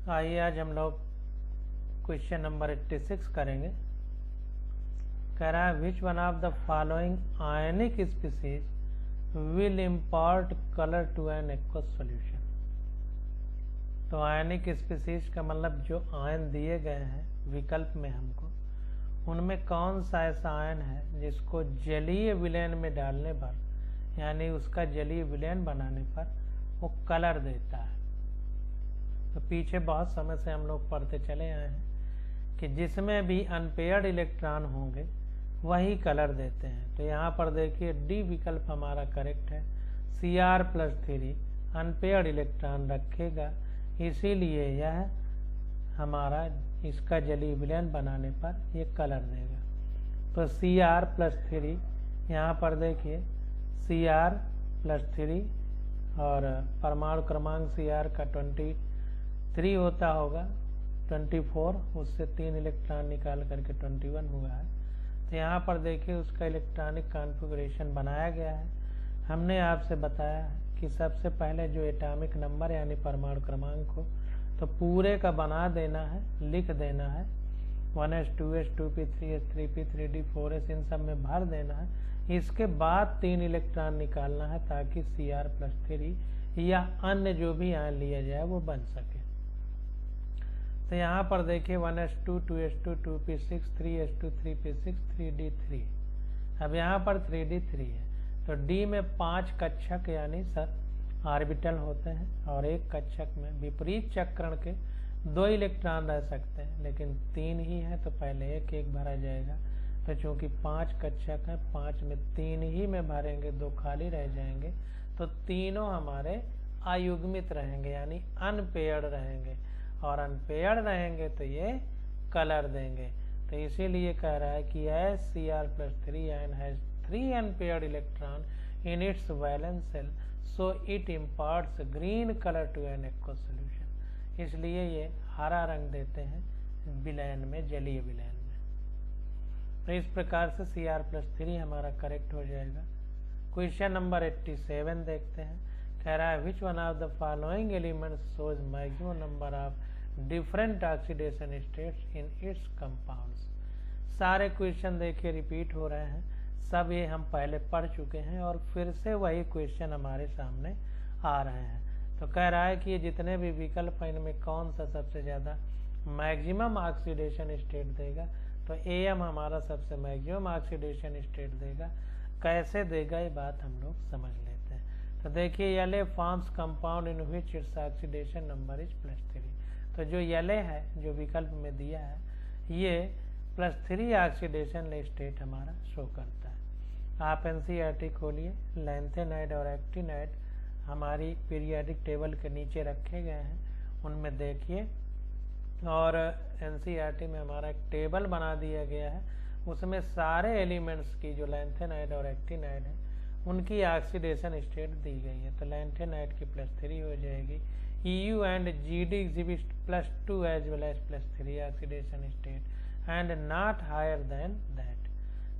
आइए आज हम लोग क्वेश्चन नंबर 86 करेंगे। कह रहा है which one of the following ionic species will impart colour to an aqueous solution. तो आयनिक स्पीसीज का मतलब जो आयन दिए गए हैं विकल्प में हमको, उनमें कौन सा ऐसा आयन है जिसको जलीय विलयन में डालने पर, यानी उसका जलीय विलयन बनाने पर वो कलर देता है। तो पीछे बहुत समय से हम लोग पढ़ते चले आए हैं कि जिसमें भी अनपेयर्ड इलेक्ट्रॉन होंगे वही कलर देते हैं। तो यहाँ पर देखिए डी विकल्प हमारा करेक्ट है। Cr+3 अनपेयर्ड इलेक्ट्रॉन रखेगा, इसीलिए यह हमारा इसका जलीय विलयन बनाने पर ये कलर देगा। तो Cr+3 यहाँ पर देखिए Cr+3 और परमाणु क्रमांक Cr का 23 होता होगा, 24, उससे 3 इलेक्ट्रॉन निकाल करके 21 हुआ है। तो यहाँ पर देखिए उसका इलेक्ट्रॉनिक कॉन्फ़िगरेशन बनाया गया है। हमने आपसे बताया है कि सबसे पहले जो एटॉमिक नंबर यानी परमाणु क्रमांक हो तो पूरे का बना देना है, लिख देना है। 1s 2s 2p 3s 3p 3d 4s इन सब में भर देना है। इसके बाद 3 इलेक्ट्रॉन निकालना है ताकि Cr+3 या अन्य जो भी आयन लिया जाए वो बन सके। तो यहाँ पर देखिए 1s2 2s2 2p6 3s2 3p6 3d3। अब यहाँ पर 3d3 है तो d में 5 कक्षक यानी ऑर्बिटल होते हैं और एक कक्षक में विपरीत चक्रण के 2 इलेक्ट्रॉन रह सकते हैं, लेकिन 3 ही है तो पहले एक एक भरा जाएगा। तो चूंकि 5 कक्षक है, 5 में 3 ही में भरेंगे, 2 खाली रह जाएंगे, तो तीनों हमारे अयुग्मित रहेंगे यानी अनपेयर्ड रहेंगे, और अनपेयर्ड रहेंगे तो ये कलर देंगे। तो इसीलिए कह रहा है कि as Cr+3 ion has 3 unpaired electron in its valence shell so it imparts green colour to an aqueous solution. इसलिए ये हरा रंग देते हैं विलयन में, जलीय विलयन में। तो इस प्रकार से Cr+3 हमारा करेक्ट हो जाएगा। क्वेश्चन नंबर 87 देखते हैं। कह रहा है which one of the following elements shows maximum number of different oxidation states in its compounds. सारे क्वेश्चन देखिए रिपीट हो रहे हैं, सब ये हम पहले पढ़ चुके हैं और फिर से वही क्वेश्चन हमारे सामने आ रहे हैं। तो कह रहा है कि ये जितने भी विकल्प हैं इनमें कौन सा सबसे ज़्यादा मैक्सिमम ऑक्सीडेशन स्टेट देगा। तो Am हमारा सबसे मैक्सिमम ऑक्सीडेशन स्टेट देगा। कैसे देगा ये बात हम लोग समझ लेते हैं। तो देखिए यले forms compound in which its oxidation number is +3। तो जो यले है जो विकल्प में दिया है ये +3 ऑक्सीडेशन स्टेट हमारा शो करता है। आप NCERT खोलिए, लैंथेनाइड और एक्टिनाइड हमारी पीरियोडिक टेबल के नीचे रखे गए हैं, उनमें देखिए। और NCERT में हमारा एक टेबल बना दिया गया है, उसमें सारे एलिमेंट्स की जो लैंथेनाइड और एक्टिनाइड है उनकी ऑक्सीडेशन स्टेट दी गई है। तो लैंथेनाइड की +3 हो जाएगी। EU and GD exhibit +2 as well as +3 oxidation state and not higher than that.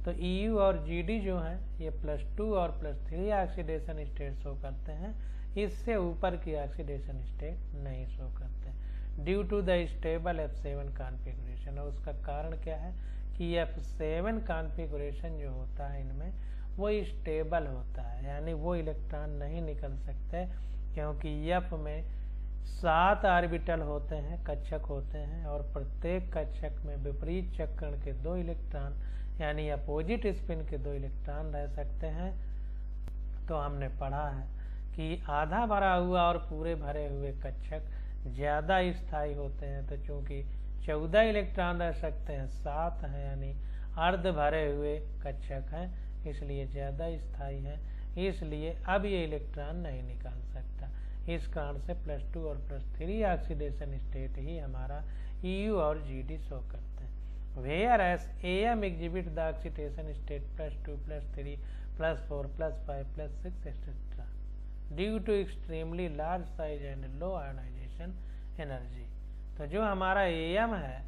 तो EU और GD जो हैं ये +2 और +3 ऑक्सीडेशन स्टेट शो करते हैं, इससे ऊपर की ऑक्सीडेशन स्टेट नहीं शो करते due to the stable F7 configuration. और उसका कारण क्या है कि F7 कॉन्फ़िगरेशन जो होता है इनमें वो स्टेबल होता है, यानी वो इलेक्ट्रॉन नहीं निकल सकते, क्योंकि F में 7 ऑर्बिटल होते हैं, कक्षक होते हैं, और प्रत्येक कक्षक में विपरीत चक्रण के 2 इलेक्ट्रॉन यानी अपोजिट स्पिन के 2 इलेक्ट्रॉन रह सकते हैं। तो हमने पढ़ा है कि आधा भरा हुआ और पूरे भरे हुए कक्षक ज़्यादा स्थायी होते हैं। तो चूंकि 14 इलेक्ट्रॉन रह सकते हैं, 7 हैं यानी अर्ध भरे हुए कक्षक हैं, इसलिए ज़्यादा स्थायी है, इसलिए अब ये इलेक्ट्रॉन नहीं निकाल सकता। इस कारण से +2 और +3 ऑक्सीडेशन स्टेट ही हमारा EU और GD शो करते हैं। Whereas AM exhibit the oxidation state +2 +3 +4 +5 +6 etcetera due to extremely large size and low ionisation energy. तो जो हमारा AM है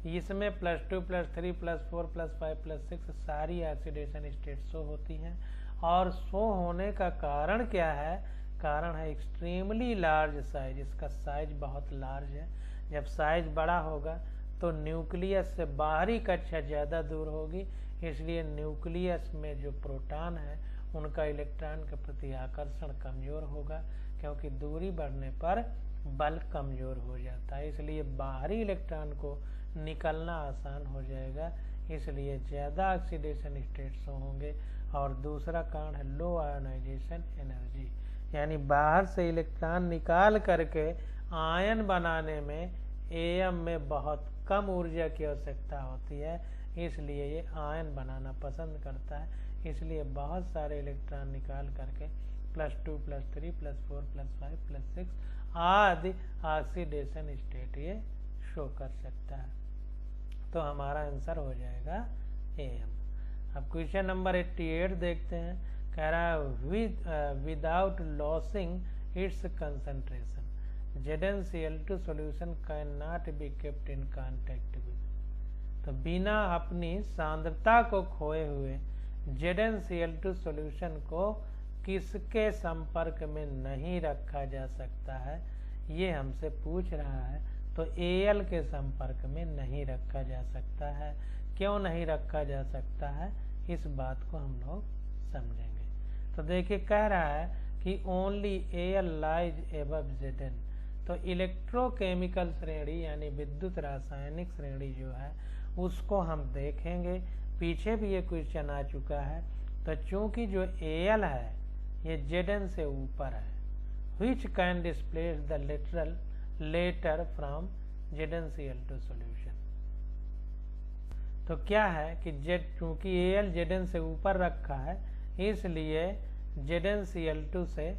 इसमें +2 +3 +4 +5 +6 सारी ऑक्सीडेशन स्टेट शो होती हैं। और शो होने का कारण क्या है? कारण है एक्सट्रीमली लार्ज साइज, इसका साइज बहुत लार्ज है। जब साइज बड़ा होगा तो न्यूक्लियस से बाहरी कक्षा ज़्यादा दूर होगी, इसलिए न्यूक्लियस में जो प्रोटॉन है उनका इलेक्ट्रॉन के प्रति आकर्षण कमज़ोर होगा, क्योंकि दूरी बढ़ने पर बल कमज़ोर हो जाता है, इसलिए बाहरी इलेक्ट्रॉन को निकलना आसान हो जाएगा, इसलिए ज़्यादा ऑक्सीडेशन स्टेट्स होंगे। और दूसरा कारण है लो आयोनाइजेशन एनर्जी, यानी बाहर से इलेक्ट्रॉन निकाल करके आयन बनाने में एएम में बहुत कम ऊर्जा की आवश्यकता होती है, इसलिए ये आयन बनाना पसंद करता है, इसलिए बहुत सारे इलेक्ट्रॉन निकाल करके +2 +3 +4 +5 +6 आदि ऑक्सीडेशन स्टेट ये शो कर सकता है। तो हमारा आंसर हो जाएगा एएम। अब क्वेश्चन नंबर 88 देखते हैं। कह रहा है without losing it's concentration ZnCl2 solution cannot be kept in contact with, तो बिना अपनी सांद्रता को खोए हुए ZnCl2 solution को किसके संपर्क में नहीं रखा जा सकता है, ये हमसे पूछ रहा है। तो Al के संपर्क में नहीं रखा जा सकता है। क्यों नहीं रखा जा सकता है, इस बात को हम लोग समझेंगे। तो देखिए कह रहा है कि only Al lies above Zn, तो इलेक्ट्रोकेमिकल श्रेणी यानी विद्युत रासायनिक श्रेणी जो है उसको हम देखेंगे। पीछे भी ये क्वेश्चन आ चुका है। तो चूंकि जो Al है ये Zn से ऊपर है, which can displace the later from ZnCl2 solution, तो क्या है कि चूंकि Al Zn से ऊपर रखा है, इसलिए ZnCl2 से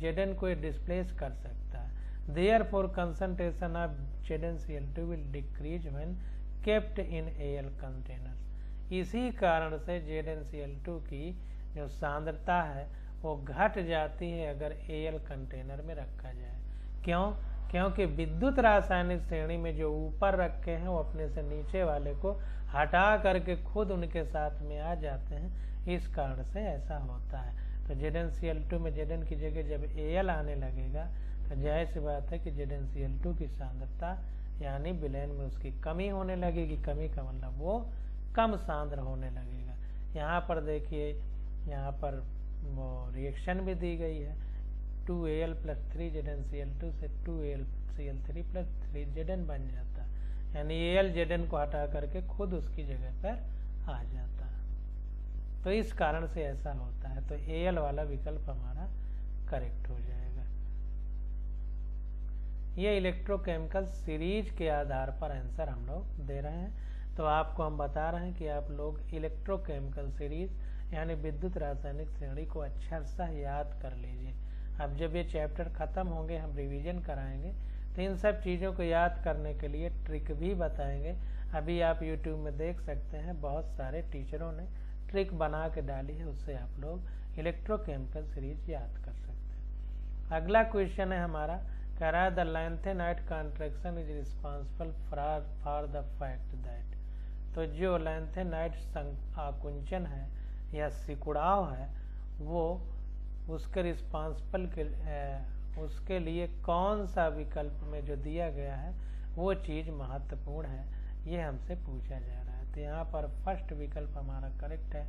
Zn को डिस्प्लेस कर सकता है। Therefore concentration of ZnCl2 will decrease when kept in Al containers, इसी कारण से ZnCl2 की जो सांद्रता है वो घट जाती है अगर Al कंटेनर में रखा जाए। क्यों? क्योंकि विद्युत रासायनिक श्रेणी में जो ऊपर रखे हैं वो अपने से नीचे वाले को हटा करके खुद उनके साथ में आ जाते हैं, इस कारण से ऐसा होता है। तो ZnCl2 में Zn की जगह जब Al आने लगेगा तो जाहिर सी बात है कि ZnCl2 की सांद्रता यानी विलयन में उसकी कमी होने लगेगी। कमी का मतलब वो कम सांद्र होने लगेगा। यहाँ पर देखिए, यहाँ पर वो रिएक्शन भी दी गई है। 2Al + 3 ZnCl2 से 2AlCl3 + 3 Zn बन जाता है, यानी Al Zn को हटा करके खुद उसकी जगह पर आ जाता है। तो इस कारण से ऐसा होता है। तो Al वाला विकल्प हमारा करेक्ट हो जाएगा। ये इलेक्ट्रोकेमिकल सीरीज के आधार पर आंसर हम लोग दे रहे हैं। तो आपको हम बता रहे हैं कि आप लोग इलेक्ट्रोकेमिकल सीरीज यानी विद्युत रासायनिक श्रेणी को अच्छा सा याद कर लीजिए। अब जब ये चैप्टर खत्म होंगे हम रिवीजन कराएंगे, तो इन सब चीज़ों को याद करने के लिए ट्रिक भी बताएंगे। अभी आप यूट्यूब में देख सकते हैं, बहुत सारे टीचरों ने ट्रिक बना के डाली है, उससे आप लोग इलेक्ट्रोकेमिकल सीरीज याद कर सकते हैं। अगला क्वेश्चन है हमारा, कह रहा है the lanthanide contraction is responsible for the fact that, तो जो लैंथेनाइट आकुंचन है या सिकुड़ाव है वो उसके रिस्पॉन्सिबल के उसके लिए कौन सा विकल्प में जो दिया गया है वो चीज़ महत्वपूर्ण है, ये हमसे पूछा जा रहा है। तो यहाँ पर फर्स्ट विकल्प हमारा करेक्ट है।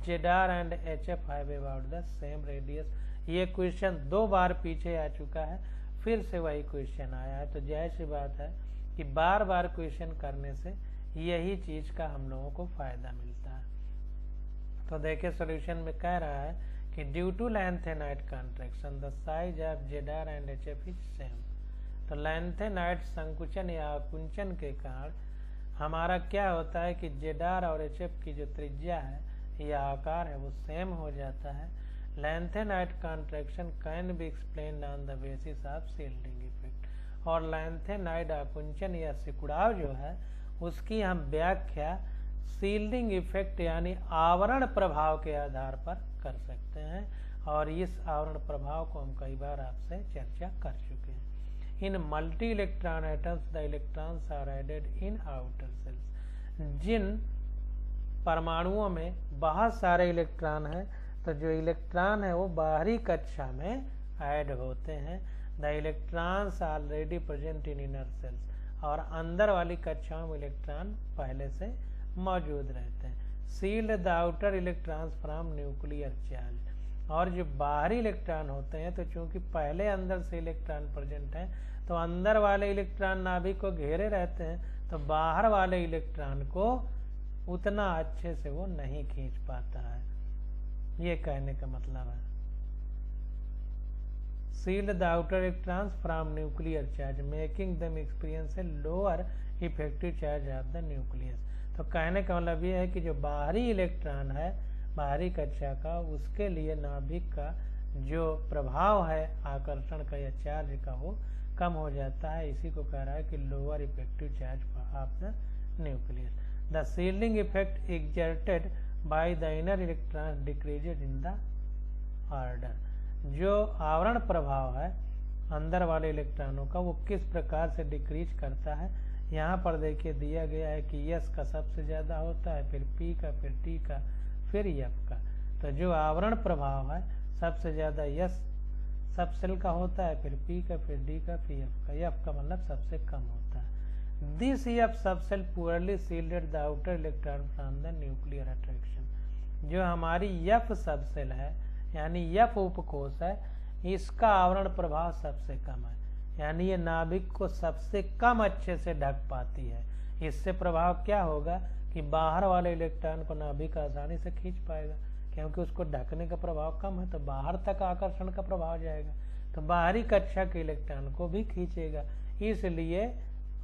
Zr and HF have about the same radius, ये क्वेश्चन 2 बार पीछे आ चुका है, फिर से वही क्वेश्चन आया है। तो जाहिर सी बात है कि बार बार क्वेश्चन करने से यही चीज़ का हम लोगों को फायदा मिलता है। तो देखिए सॉल्यूशन में कह रहा है कि due to lanthanide contraction the size of Zr and HF is same, तो लैंथेनाइट संकुचन या आकुंचन के कारण हमारा क्या होता है कि Zr और HF की जो त्रिज्या है या आकार है वो सेम हो जाता है। Lanthanide contraction can be explained on the basis of shielding effect, और लैंथेनाइट आकुंचन या सिकुड़ाव जो है उसकी हम व्याख्या शील्डिंग इफेक्ट यानी आवरण प्रभाव के आधार पर कर सकते हैं, और इस आवरण प्रभाव को हम कई बार आपसे चर्चा कर चुके हैं। In multi electron atoms the electrons are added in outer shells, जिन परमाणुओं में बहुत सारे इलेक्ट्रॉन हैं तो जो इलेक्ट्रॉन है वो बाहरी कक्षा में ऐड होते हैं। The electrons already present in inner shells, और अंदर वाली कक्षाओं में इलेक्ट्रॉन पहले से मौजूद रहते हैं। Shield the outer electrons from nuclear charge, और जो बाहरी इलेक्ट्रॉन होते हैं तो चूंकि पहले अंदर से इलेक्ट्रॉन प्रेजेंट है तो अंदर वाले इलेक्ट्रॉन नाभिक को घेरे रहते हैं, तो बाहर वाले इलेक्ट्रॉन को उतना अच्छे से वो नहीं खींच पाता है, ये कहने का मतलब है। Shield the outer electrons from nuclear charge making them experience a lower effective charge of the nucleus. तो कहने का मतलब ये है कि जो बाहरी इलेक्ट्रॉन है बाहरी कक्षा का, उसके लिए नाभिक का जो प्रभाव है आकर्षण का या चार्ज का वो कम हो जाता है। इसी को कह रहा है कि lower effective charge of the nucleus. The shielding effect exerted by the inner electron decreased in the order. जो आवरण प्रभाव है अंदर वाले इलेक्ट्रॉनों का वो किस प्रकार से डिक्रीज करता है, यहाँ पर देखिए दिया गया है कि यस का सबसे ज़्यादा होता है, फिर पी का, फिर टी का, फिर एफ का। तो जो आवरण प्रभाव है सबसे ज़्यादा यस सब सेल का होता है, फिर पी का, फिर डी का, फिर एफ का। एफ का मतलब सबसे कम होता है। This F subshell poorly shielded the outer electron from the nuclear attraction. जो हमारी एफ सब सेल है यानी एफ उपकोष है, इसका आवरण प्रभाव सबसे कम है, यानी ये नाभिक को सबसे कम अच्छे से ढक पाती है। इससे प्रभाव क्या होगा कि बाहर वाले इलेक्ट्रॉन को नाभिक आसानी से खींच पाएगा, क्योंकि उसको ढकने का प्रभाव कम है, तो बाहर तक आकर्षण का प्रभाव जाएगा, तो बाहरी कक्षा के इलेक्ट्रॉन को भी खींचेगा। इसलिए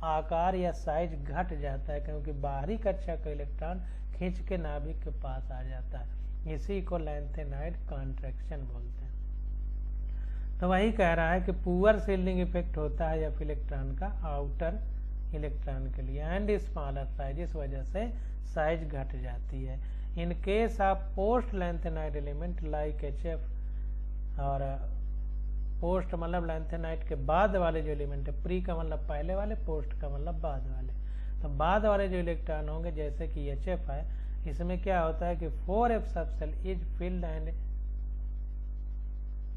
आकार या साइज घट जाता है, क्योंकि बाहरी कक्षा का इलेक्ट्रॉन खींच के नाभिक के पास आ जाता है। इसी को लैंथेनाइड कॉन्ट्रैक्शन बोलते हैं। तो वही कह रहा है कि पुअर सील्डिंग इफेक्ट होता है एफ इलेक्ट्रॉन का आउटर इलेक्ट्रॉन के लिए, एंड स्मॉलर साइज, इस वजह से साइज घट जाती है। In case of post lanthanide element like HF, और पोस्ट मतलब लैंथेनाइड के बाद वाले जो एलिमेंट है, प्री का मतलब पहले वाले, पोस्ट का मतलब बाद वाले। तो बाद वाले जो इलेक्ट्रॉन होंगे जैसे कि HF है, इसमें क्या होता है कि 4f subshell is filled and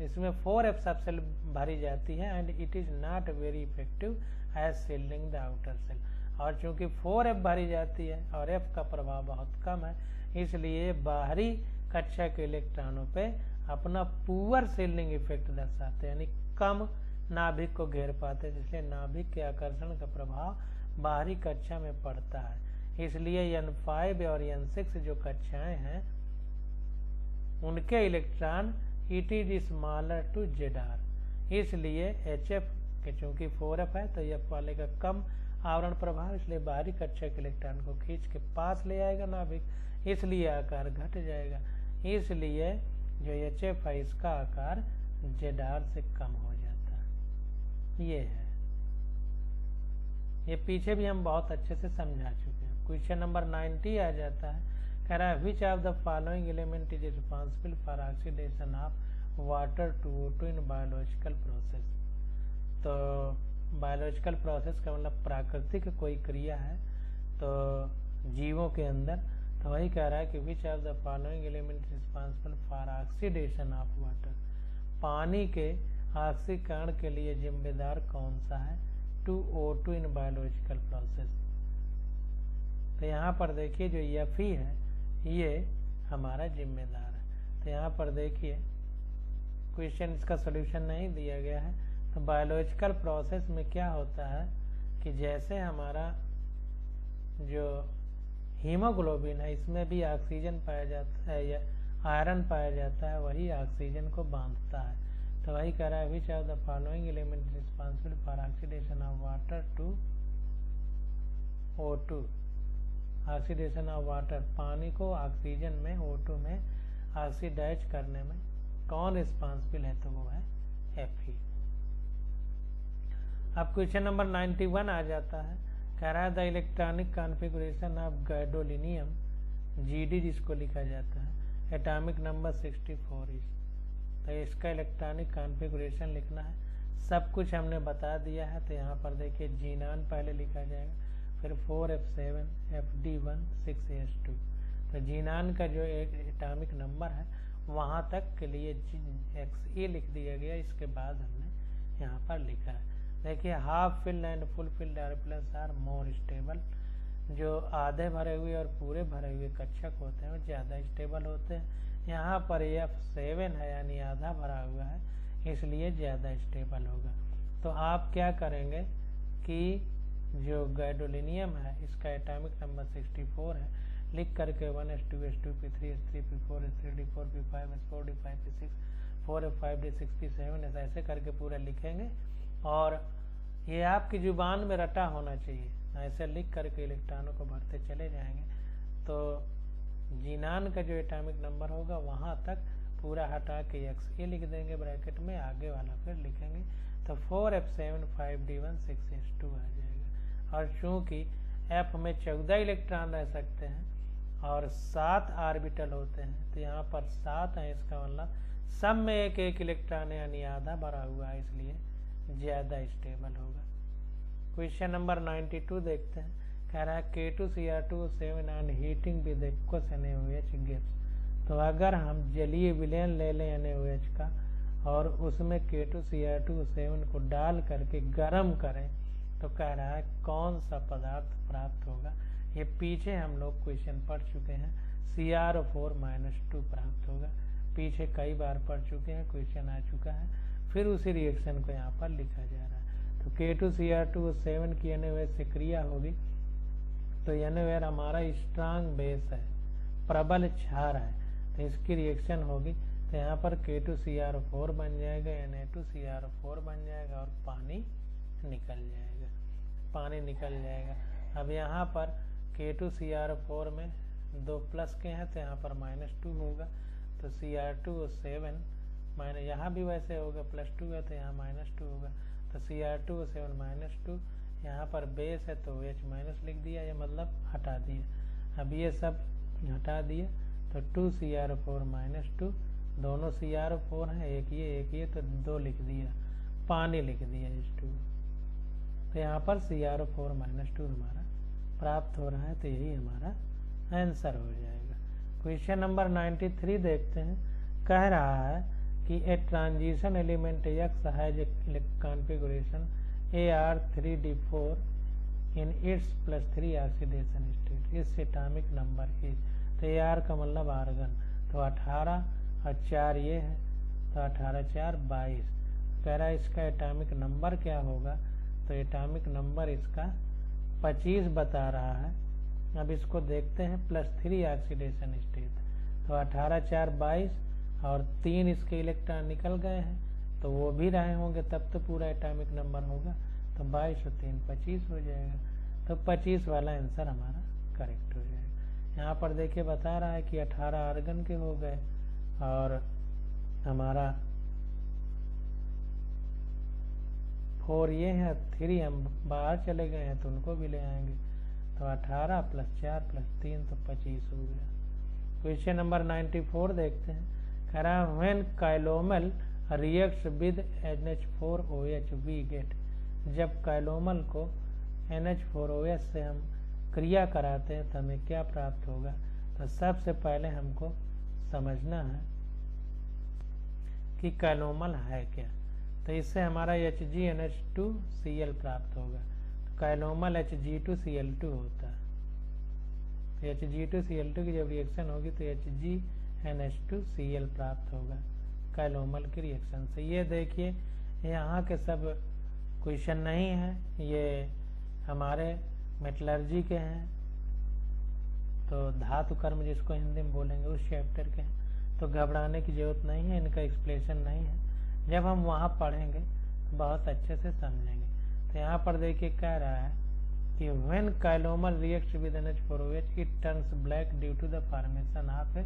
इसमें 4f सबसेल भरी जाती है, and it is not very effective as shielding the outer shell. और चूंकि 4f भरी जाती है और f का प्रभाव बहुत कम है, इसलिए बाहरी कक्षा के इलेक्ट्रॉनों पे अपना पुअर सील्डिंग इफेक्ट दर्शाते हैं, यानी कम नाभिक को घेर पाते हैं, जिसलिए नाभिक के आकर्षण का प्रभाव बाहरी कक्षा में पड़ता है। इसलिए N5 और N6 जो कक्षाएं हैं उनके electron it is smaller to ZR। इसलिए HF के चूंकि 4f है तो F वाले का कम आवरण प्रभाव, इसलिए बाहरी कक्षा के इलेक्ट्रॉन को खींच के पास ले आएगा नाभिक, इसलिए आकार घट जाएगा। इसलिए जो HF है इसका आकार ZR से कम हो जाता है। ये है, ये पीछे भी हम बहुत अच्छे से समझा चुके हैं। क्वेश्चन नंबर 90 आ जाता है, कह रहा है which of the following element is responsible for oxidation of water to O2 in biological process. तो बायोलॉजिकल प्रोसेस का मतलब प्राकृतिक कोई क्रिया है तो जीवों के अंदर, तो वही कह रहा है कि विच of the following element responsible for oxidation of water. पानी के ऑक्सीकरण के लिए जिम्मेदार कौन सा है to O2 in biological process. तो यहाँ पर देखिए जो Fe है ये हमारा जिम्मेदार है। तो यहाँ पर देखिए क्वेश्चन इसका सॉल्यूशन नहीं दिया गया है। तो बायोलॉजिकल प्रोसेस में क्या होता है कि जैसे हमारा जो हीमोग्लोबिन है इसमें भी ऑक्सीजन पाया जाता है या आयरन पाया जाता है, वही ऑक्सीजन को बांधता है। तो वही कह रहा है which of the following element responsible for oxidation of water to O2। Oxidation of water, पानी को ऑक्सीजन में O2 में ऑक्सीडाइज करने में कौन रिस्पॉन्सिबल है, तो वो है Fe। अब क्वेश्चन नंबर 91 आ जाता है, कह रहा है the electronic configuration of gadolinium GD जिसको लिखा जाता है, एटॉमिक नंबर 64 इज। तो इसका इलेक्ट्रॉनिक कॉन्फ़िगरेशन लिखना है। सब कुछ हमने बता दिया है। तो यहाँ पर देखिए जीनान पहले लिखा जाएगा, फिर 4F7 FD1 6S2। तो जीनान का जो एक एटॉमिक नंबर है वहाँ तक के लिए XE लिख दिया गया, इसके बाद हमने यहाँ पर लिखा है। देखिए half filled and full filled R plus R more stable. जो आधे भरे हुए और पूरे भरे हुए कक्षक होते हैं वो ज़्यादा स्टेबल होते हैं। यहाँ पर F7 है यानी आधा भरा हुआ है, इसलिए ज़्यादा स्टेबल होगा। तो आप क्या करेंगे कि जो गैडोलिनियम है इसका एटॉमिक नंबर 64 है, लिख करके 1s2 s2 p3 s3 p4 s3 d4 p5 s4 d5 p6 4f5 d6 p7 ऐसे करके पूरा लिखेंगे। और ये आपकी जुबान में रटा होना चाहिए, ऐसे लिख करके इलेक्ट्रॉनों को भरते चले जाएंगे। तो जीनान का जो एटॉमिक नंबर होगा वहाँ तक पूरा हटा के XE लिख देंगे ब्रैकेट में, आगे वाला फिर लिखेंगे। तो 4f7 5d1 6s2 आ जाएगा। और चूंकि F में 14 इलेक्ट्रॉन रह सकते हैं और 7 ऑर्बिटल होते हैं, तो यहाँ पर 7 है, इसका मतलब सब में एक एक इलेक्ट्रॉन यानी आधा भरा हुआ है, इसलिए ज़्यादा स्टेबल होगा। क्वेश्चन नंबर 92 देखते हैं। कह रहा है K2Cr2O7 and heating with aqueous NaOH gives. तो अगर हम जलीय विलयन ले लें NaOH का और उसमें K2Cr2O7 को डाल करके गर्म करें, तो कह रहा है कौन सा पदार्थ प्राप्त होगा। ये पीछे हम लोग क्वेश्चन पढ़ चुके हैं, Cr4-2 प्राप्त होगा, पीछे कई बार पढ़ चुके हैं, क्वेश्चन आ चुका है, फिर उसी रिएक्शन को यहाँ पर लिखा जा रहा है। तो K2Cr2O7 की NaOH से क्रिया होगी, तो NaOH हमारा स्ट्रांग बेस है, प्रबल क्षार है, तो इसकी रिएक्शन होगी। तो यहाँ पर K2Cr4 बन जाएगा, Na2Cr4 बन जाएगा और पानी निकल जाएगा, पानी निकल जाएगा। अब यहाँ पर K2Cr4 में 2 प्लस के हैं, तो यहाँ पर -2 होगा। तो Cr2O7 यहाँ भी वैसे होगा, +2 है तो यहाँ -2 होगा। तो Cr2O7 -2, यहाँ पर बेस है तो OH- लिख दिया, ये मतलब हटा दिया। अब ये सब हटा दिया तो 2Cr4-2, दोनों Cr4 हैं, एक ये तो 2 लिख दिया, पानी लिख दिया H2। तो यहाँ पर Cr4-2 हमारा प्राप्त हो रहा है, तो यही हमारा आंसर हो जाएगा। क्वेश्चन नंबर 93 देखते हैं। कह रहा है कि a transition element X has a configuration Ar3d4 in its +3 oxidation state, इस एटॉमिक नंबर इज। तो Ar का मतलब आर्गन, तो 18 और 4 ये है, तो 18-4 22। कह रहा है इसका एटॉमिक नंबर क्या होगा, तो एटॉमिक नंबर इसका 25 बता रहा है। अब इसको देखते हैं, +3 ऑक्सीडेशन स्टेट, तो 18-4 22 और 3 इसके इलेक्ट्रॉन निकल गए हैं, तो वो भी रहे होंगे, तब तो पूरा एटॉमिक नंबर होगा। तो 22 और 3 25 हो जाएगा, तो 25 वाला आंसर हमारा करेक्ट हो जाएगा। यहाँ पर देखिए बता रहा है कि 18 आर्गन के हो गए और हमारा 4 ये है, 3 हम बाहर चले गए हैं तो उनको भी ले आएंगे। तो 18 + 4 + 3 तो 25 हो गया। क्वेश्चन नंबर 94 देखते हैं। कह रहा है when calomel reacts with NH4OH we get. जब काइलोमल को NH4OH से हम क्रिया कराते हैं तो हमें क्या प्राप्त होगा। तो सबसे पहले हमको समझना है कि काइलोमल है क्या। तो इससे हमारा HgNH2Cl प्राप्त होगा। तो काइलोमल Hg2Cl2 होता है। तो Hg2Cl2 की जब रिएक्शन होगी तो HgNH2Cl प्राप्त होगा काइलोमल की रिएक्शन से। ये देखिए यहाँ के सब क्वेश्चन नहीं है, ये हमारे मेटलर्जी के हैं, तो धातु कर्म जिसको हिंदी में बोलेंगे उस चैप्टर के हैं। तो घबराने की जरूरत नहीं है, इनका एक्सप्लेनेशन नहीं है, जब हम वहाँ पढ़ेंगे तो बहुत अच्छे से समझेंगे। तो यहाँ पर देखिए कह रहा है कि when calomel reacts with NH4OH it turns black due to the formation of a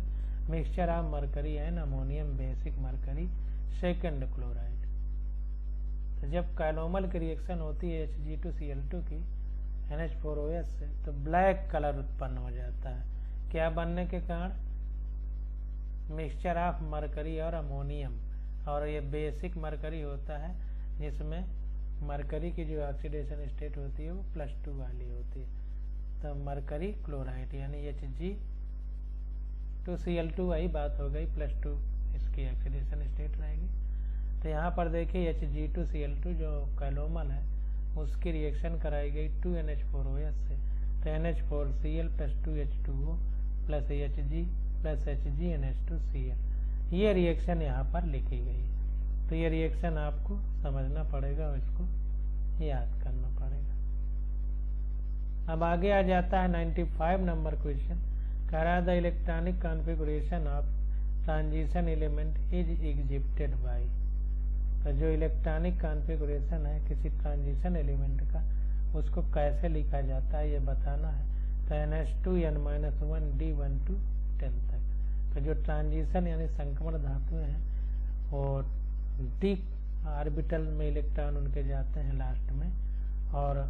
mixture of mercury and ammonium basic mercury second chloride. तो जब काइलोमल की रिएक्शन होती है Hg2Cl2 की NH4OH से, तो ब्लैक कलर उत्पन्न हो जाता है। क्या बनने के कारण, मिक्सचर ऑफ मरकरी और अमोनियम, और ये बेसिक मरकरी होता है जिसमें मरकरी की जो ऑक्सीडेशन स्टेट होती है वो +2 वाली होती है। तो मरकरी क्लोराइड यानी Hg2 H2Cl2 वही बात हो गई, +2 इसकी ऑक्सीडेशन स्टेट रहेगी। तो यहाँ पर देखिए Hg2Cl2 जो कैलोमल है उसकी रिएक्शन कराई गई 2NH4OH से, तो NH4Cl + 2H2O + Hg + HgNH2Cl, ये रिएक्शन यहाँ पर लिखी गई है। तो ये रिएक्शन आपको समझना पड़ेगा और इसको याद करना पड़ेगा। अब आगे आ जाता है 95 नंबर क्वेश्चन। कह रहा है the electronic configuration of transition element is exhibited by. तो जो इलेक्ट्रॉनिक कॉन्फ़िगरेशन है किसी ट्रांजिशन एलिमेंट का, उसको कैसे लिखा जाता है ये बताना है। तो NH2n-1 D1 to 10 तक। तो जो ट्रांजिशन यानी संक्रमण धातुएं हैं वो डी ऑर्बिटल में इलेक्ट्रॉन उनके जाते हैं लास्ट में, और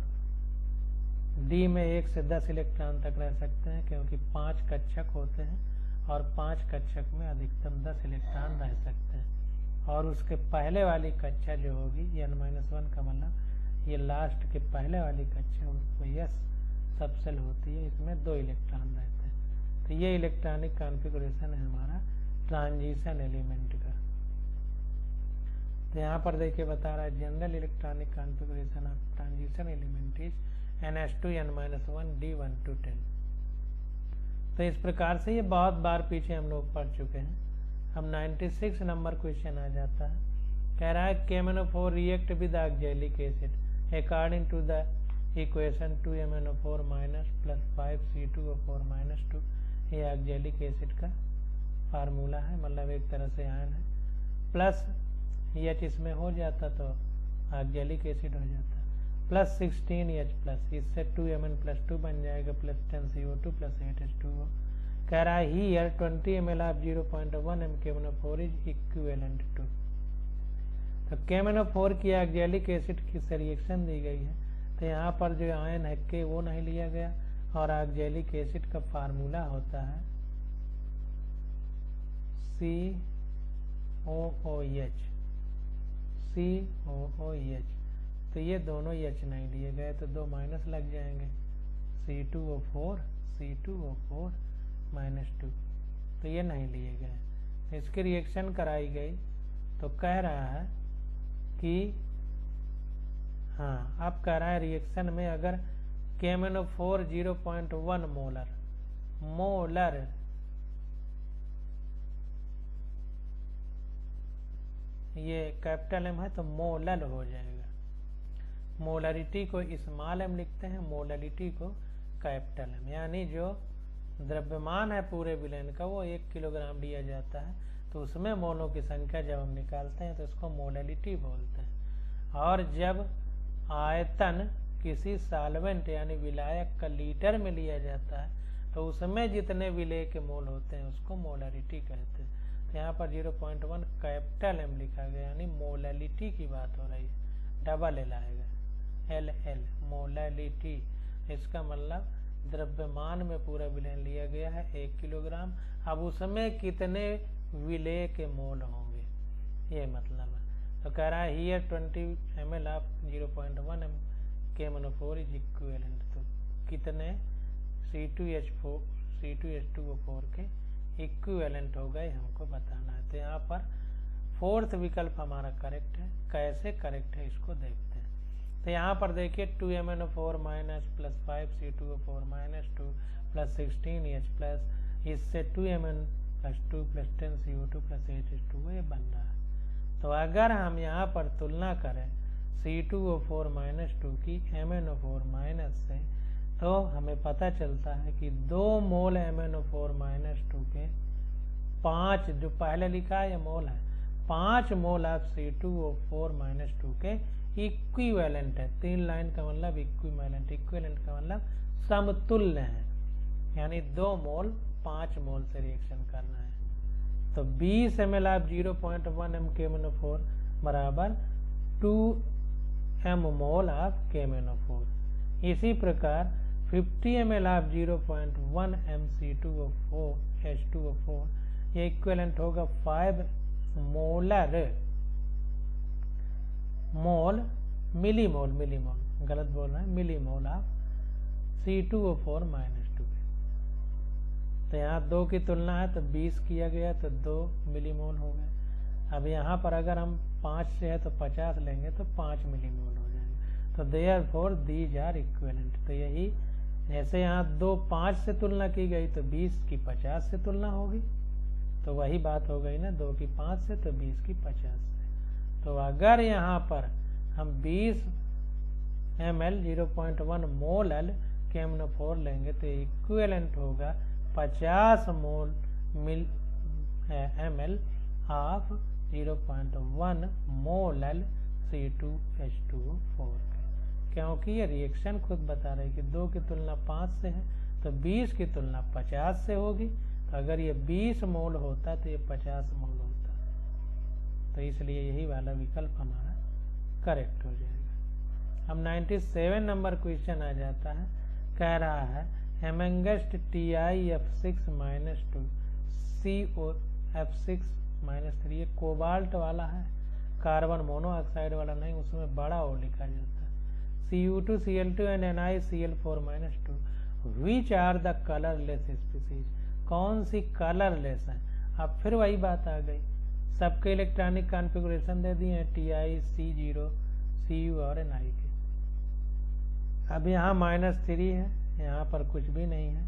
डी में 1 से 10 इलेक्ट्रॉन तक रह सकते हैं, क्योंकि 5 कक्षक होते हैं और 5 कक्षक में अधिकतम 10 इलेक्ट्रॉन रह सकते हैं। और उसके पहले वाली कक्षा जो होगी n-1 का मतलब ये लास्ट के पहले वाली कक्षा वो यस सबसेल होती है, इसमें 2 इलेक्ट्रॉन रहते हैं। तो ये इलेक्ट्रॉनिक कॉन्फ़िगरेशन है हमारा ट्रांजिशन एलिमेंट का। तो यहाँ पर देखिए बता रहा है general electronic configuration of transition element is NH2n-1 D1 to 10। तो इस प्रकार से ये बहुत बार पीछे हम लोग पढ़ चुके हैं। अब 96 नंबर क्वेश्चन आ जाता है। कह रहा है KMnO4 react with oxalic acid according to the equation 2MnO4- + 5C2O4 - 2। ये ऑक्सैलिक एसिड का फार्मूला है, मतलब एक तरह से आयन है, प्लस H इसमें हो जाता तो ऑक्सैलिक एसिड हो जाता, +16H+, इससे 2Mn+2 बन जाएगा, +10CO2 + 8H2O। कह रहा है here 20 ml of 0.1 m KMnO4 is equivalent to. तो KMnO4 की ऑक्सैलिक एसिड की रिएक्शन दी गई है, तो यहाँ पर जो आयन है के वो नहीं लिया गया, और ऑक्सैलिक एसिड का फार्मूला होता है COOH। तो ये दोनों H नहीं लिए गए तो 2 माइनस लग जाएंगे, C2O4 -2, तो ये नहीं लिए गए। तो इसकी रिएक्शन कराई गई, तो कह रहा है कि हाँ, अब कह रहा है रिएक्शन में अगर KMnO4 0.1 मोलर ये कैपिटल M है तो मोलल हो जाएगा। मोलरिटी को स्मॉल m लिखते हैं, मोलरिटी को कैपिटल M, यानी जो द्रव्यमान है पूरे विलयन का वो 1 किलोग्राम लिया जाता है, तो उसमें मोलों की संख्या जब हम निकालते हैं तो इसको मोलरिटी बोलते हैं। और जब आयतन किसी सॉल्वेंट यानी विलायक का लीटर में लिया जाता है तो उसमें जितने विलेय के मोल होते हैं उसको मोलरिटी कहते हैं। तो यहाँ पर 0.1 कैपिटल M लिखा गया, यानी मोलरिटी की बात हो रही है, डबल L आएगा, LL मोलरिटी। इसका मतलब द्रव्यमान में पूरा विलयन लिया गया है 1 किलोग्राम, अब उसमें कितने विलेय के मोल होंगे, ये मतलब है। तो कह रहा है here 20 ml of 0.1 m KMnO4 is equivalent, तो कितने C2H2O4 के इक्विवेलेंट हो गए हमको बताना है। तो यहाँ पर 4th विकल्प हमारा करेक्ट है। कैसे करेक्ट है इसको देखते हैं। तो यहाँ पर देखिए 2MnO4- + 5C2O4 - 2 + 16H+, इससे 2Mn+2 + 10CO2 + 8H2O ये बन रहा है। तो अगर हम यहाँ पर तुलना करें C2O4 - 2 की MnO4- से, तो हमें पता चलता है कि 2 मोल MnO4- 2 के 5 जो पहले लिखा है ये मोल है, 5 मोल ऑफ C2O4- 2 के इक्विवेलेंट है। 3 लाइन का मतलब इक्विवेलेंट, इक्विवेलेंट का मतलब समतुल्य है, यानी 2 मोल 5 मोल से रिएक्शन करना है। तो 20 ml ऑफ 0.1 m KMnO4 बराबर 2 m मोल ऑफ KMnO4। इसी प्रकार 50 ml of 0.1 m C2O4 H2O4 ये इक्विवेलेंट होगा 5 मिलीमोल गलत बोल रहे हैं, मिलीमोल ऑफ C2O4- 2। तो यहाँ 2 की तुलना है तो 20 किया गया तो 2 मिलीमोल हो गए। अब यहाँ पर अगर हम 5 से है तो 50 लेंगे तो 5 मिलीमोल हो जाएंगे। तो देयरफॉर दीज आर इक्विवेलेंट। तो यही जैसे यहाँ 2 5 से तुलना की गई तो 20 की 50 से तुलना होगी, तो वही बात हो गई ना, 2 की 5 से तो 20 की 50 से। तो अगर यहाँ पर हम 20 ml 0.1 मोल KMnO4 लेंगे तो इक्विवेलेंट होगा 50 मोल ml ऑफ 0.1 मोल C2H2O4, क्योंकि ये रिएक्शन खुद बता रही कि 2 की तुलना 5 से है तो 20 की तुलना 50 से होगी। तो अगर ये 20 मोल होता तो ये 50 मोल होता, तो इसलिए यही वाला विकल्प हमारा करेक्ट हो जाएगा। अब 97 नंबर क्वेश्चन आ जाता है, कह रहा है हेमेंगस्ट TiF6-2 COF6-3, ये कोबाल्ट वाला है, कार्बन मोनोऑक्साइड वाला नहीं, उसमें बड़ा ओ लिखा जाता है। Cu2Cl2 and NiCl4-2 which are the colorless species, कौन सी कलरलेस है। अब फिर वही बात आ गई, सबके इलेक्ट्रॉनिक कॉन्फ़िगरेशन दे दिए हैं Ti, C0, Cu और Ni के। अब यहाँ -3 है, यहाँ पर कुछ भी नहीं है,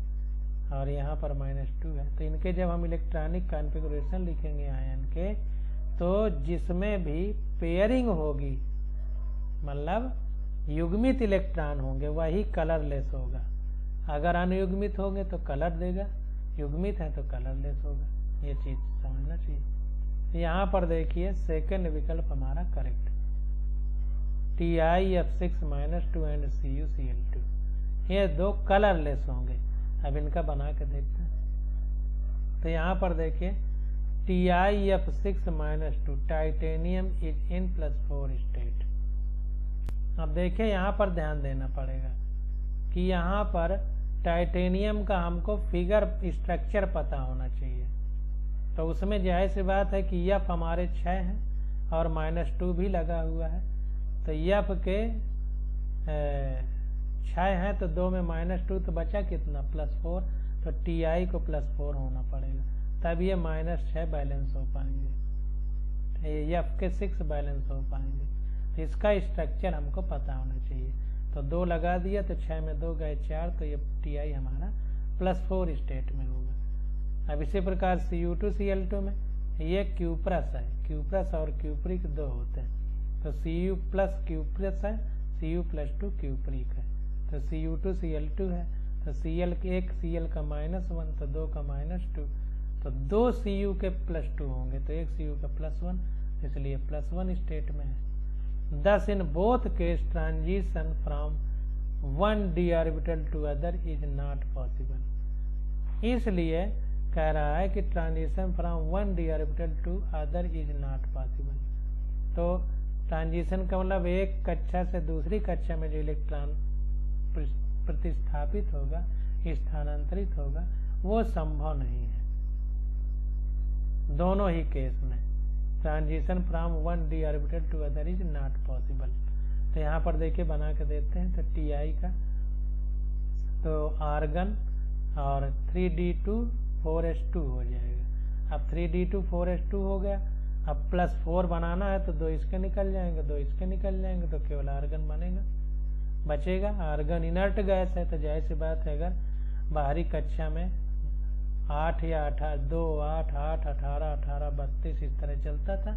और यहाँ पर -2 है। तो इनके जब हम इलेक्ट्रॉनिक कॉन्फ़िगरेशन लिखेंगे आयन के, तो जिसमें भी पेयरिंग होगी, मतलब युग्मित इलेक्ट्रॉन होंगे, वही कलरलेस होगा। अगर अनयुग्मित होंगे तो कलर देगा, युग्मित है तो कलरलेस होगा। ये चीज समझना चाहिए। यहाँ पर देखिए सेकंड विकल्प हमारा करेक्ट, TiF6-2 एंड CuCl2, ये 2 कलरलेस होंगे। अब इनका बना के देखते हैं। तो यहाँ पर देखिए TiF6-2 titanium is in +4 state. अब देखिए यहाँ पर ध्यान देना पड़ेगा कि यहाँ पर टाइटेनियम का हमको फिगर स्ट्रक्चर पता होना चाहिए। तो उसमें जाहिर सी बात है कि F हमारे 6 है और -2 भी लगा हुआ है। तो F के 6 है तो 2 में -2 तो बचा कितना, +4। तो Ti को +4 होना पड़ेगा, तब ये -6 बैलेंस हो पाएंगे, F के 6 बैलेंस हो पाएंगे। तो इसका स्ट्रक्चर हमको पता होना चाहिए। तो 2 लगा दिया तो 6 में 2 गए 4, तो ये Ti हमारा +4 स्टेट में होगा। अब इसी प्रकार Cu2Cl2 में ये क्यूप्रस है, क्यूप्रस और क्यूप्रिक 2 होते हैं। तो Cu प्लस क्यूप्रस है, Cu+2 क्यूप्रिक है। तो Cu2Cl2 है, तो Cl एक Cl का -1 तो 2 का -2, तो 2 Cu के +2 होंगे तो एक Cu का +1, इसलिए +1 स्टेट में है। Thus in both case transition from one d orbital to other is not possible। इसलिए कह रहा है कि transition from one d orbital to other is not possible। तो ट्रांजिशन का मतलब एक कक्षा से दूसरी कक्षा में जो इलेक्ट्रॉन प्रतिस्थापित होगा, स्थानांतरित होगा, वो संभव नहीं है दोनों ही केस में। Transition from one d orbital to other is not possible. तो यहाँ पर देखिए बना के देते हैं। तो Ti का तो आर्गन और 3d2 4s2 हो जाएगा। अब 3d2 4s2 हो गया। अब +4 बनाना है तो 2 इसके निकल जाएंगे, 2 इसके निकल जाएंगे, तो केवल आर्गन बनेगा, बचेगा। आर्गन इनर्ट गैस है तो जाहिर सी बात है अगर बाहरी कक्षा में 8 या 2, 8, 8, 18, 18, 32 इस तरह चलता था,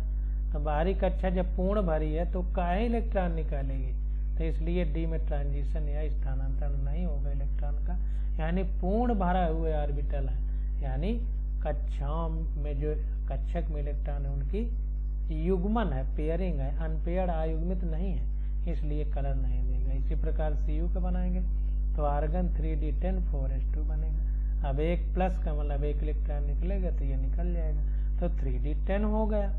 तो बाहरी कक्षा जब पूर्ण भरी है तो काहे इलेक्ट्रॉन निकालेगी। तो इसलिए डी में ट्रांजिशन या स्थानांतरण नहीं होगा इलेक्ट्रॉन का, यानी पूर्ण भरा हुए ऑर्बिटल है, यानी कक्षाओं में जो कक्षक में इलेक्ट्रॉन है उनकी युग्मन है, पेयरिंग है, अनपेयर्ड अयुग्मित नहीं है, इसलिए कलर नहीं देगा। इसी प्रकार Cu का बनाएंगे तो आर्गन 3d10 4s2 बनेगा। अब एक प्लस का मतलब एक इलेक्ट्रॉन निकलेगा तो ये निकल जाएगा, तो 3d10 हो गया।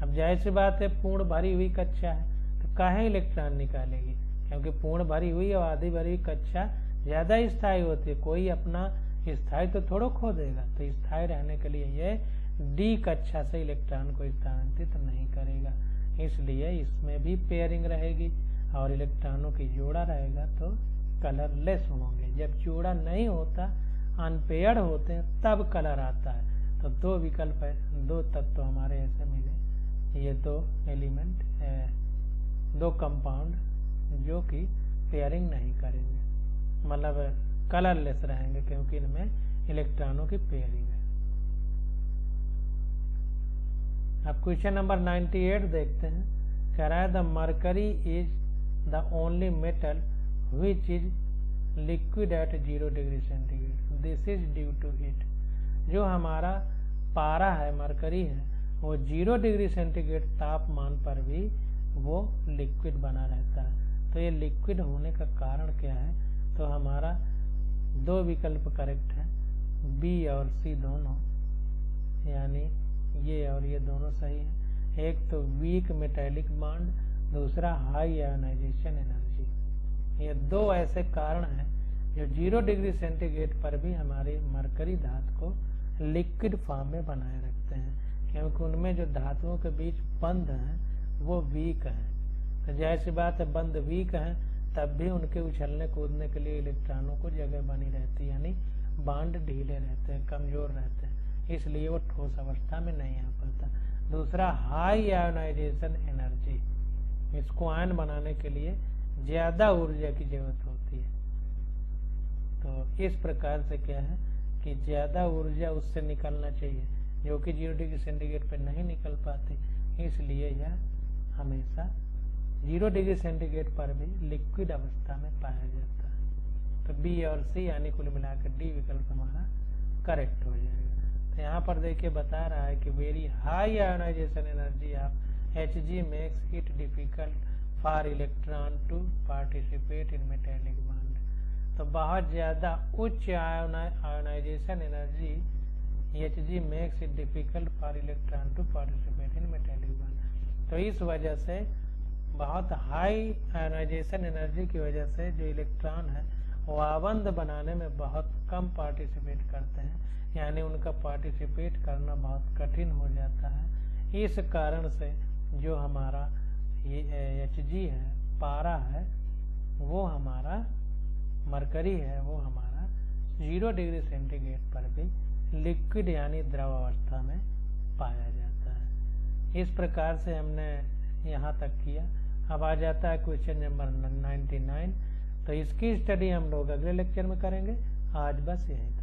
अब जाहिर सी बात है पूर्ण भरी हुई कक्षा है तो काहे इलेक्ट्रॉन निकालेगी, क्योंकि पूर्ण भरी हुई और आधी भरी हुई कक्षा ज्यादा स्थायी होती है, कोई अपना स्थायी तो थोड़ा खो देगा। तो स्थायी रहने के लिए ये डी कक्षा से इलेक्ट्रॉन को स्थानांतरित नहीं करेगा, इसलिए इसमें भी पेयरिंग रहेगी और इलेक्ट्रॉनों की जोड़ा रहेगा तो कलरलेस होंगे। जब जोड़ा नहीं होता अनपेयर्ड होते हैं तब कलर आता है। तो दो विकल्प है, दो तत्व हमारे ऐसे मिले, ये दो एलिमेंट, दो कंपाउंड जो कि पेयरिंग नहीं करेंगे, मतलब कलरलेस रहेंगे क्योंकि इनमें इलेक्ट्रॉनों की पेयरिंग है। अब क्वेश्चन नंबर 98 देखते हैं। कह रहा है the mercury is the only metal which is liquid at 0 degree centigrade, this is due to it. जो हमारा पारा है, मरकरी है, वो 0 डिग्री सेंटीग्रेड तापमान पर भी वो लिक्विड बना रहता है। तो ये लिक्विड होने का कारण क्या है? तो हमारा दो विकल्प करेक्ट है, बी और सी दोनों, यानी ये और ये दोनों सही है। एक तो वीक मेटेलिक बॉन्ड, दूसरा हाई आयोनाइजेशन एनर्जी। ये दो ऐसे कारण हैं जो 0 डिग्री सेंटीग्रेड पर भी हमारे मरकरी धातु को लिक्विड फॉर्म में बनाए रखते हैं, क्योंकि उनमें जो धातुओं के बीच बंध हैं वो वीक हैं। तो जाहिर बात है, बंध वीक हैं तब भी उनके उछलने कूदने के लिए इलेक्ट्रॉनों को जगह बनी रहती है, यानी बॉन्ड ढीले रहते हैं, कमजोर रहते हैं, इसलिए वो ठोस अवस्था में नहीं आ पाता। दूसरा हाई आयोनाइजेशन एनर्जी, इसको आयन बनाने के लिए ज्यादा ऊर्जा की जरूरत होती है। तो इस प्रकार से क्या है कि ज्यादा ऊर्जा उससे निकलना चाहिए जो कि 0 डिग्री सेंटीग्रेड पर नहीं निकल पाती, इसलिए यह हमेशा 0 डिग्री सेंटीग्रेड पर भी लिक्विड अवस्था में पाया जाता है। तो बी और सी यानी कुल मिलाकर डी विकल्प हमारा करेक्ट हो जाएगा। तो यहाँ पर देखिए बता रहा है कि very high ionisation energy of Hg makes it difficult for electron to participate in metallic bond. तो बहुत ज्यादा उच्च ionisation energy Hg makes it difficult for electron to participate in metallic bond. तो इस वजह से बहुत हाई आयोनाइजेशन एनर्जी की वजह से जो इलेक्ट्रॉन है वो आबंध बनाने में बहुत कम पार्टिसिपेट करते हैं, यानी उनका पार्टिसिपेट करना बहुत कठिन हो जाता है। इस कारण से जो हमारा ये Hg है, पारा है, वो हमारा मरकरी है, वो हमारा 0 डिग्री सेंटीग्रेड पर भी लिक्विड यानी द्रव अवस्था में पाया जाता है। इस प्रकार से हमने यहाँ तक किया। अब आ जाता है क्वेश्चन नंबर 99। तो इसकी स्टडी हम लोग अगले लेक्चर में करेंगे। आज बस यहीं तक।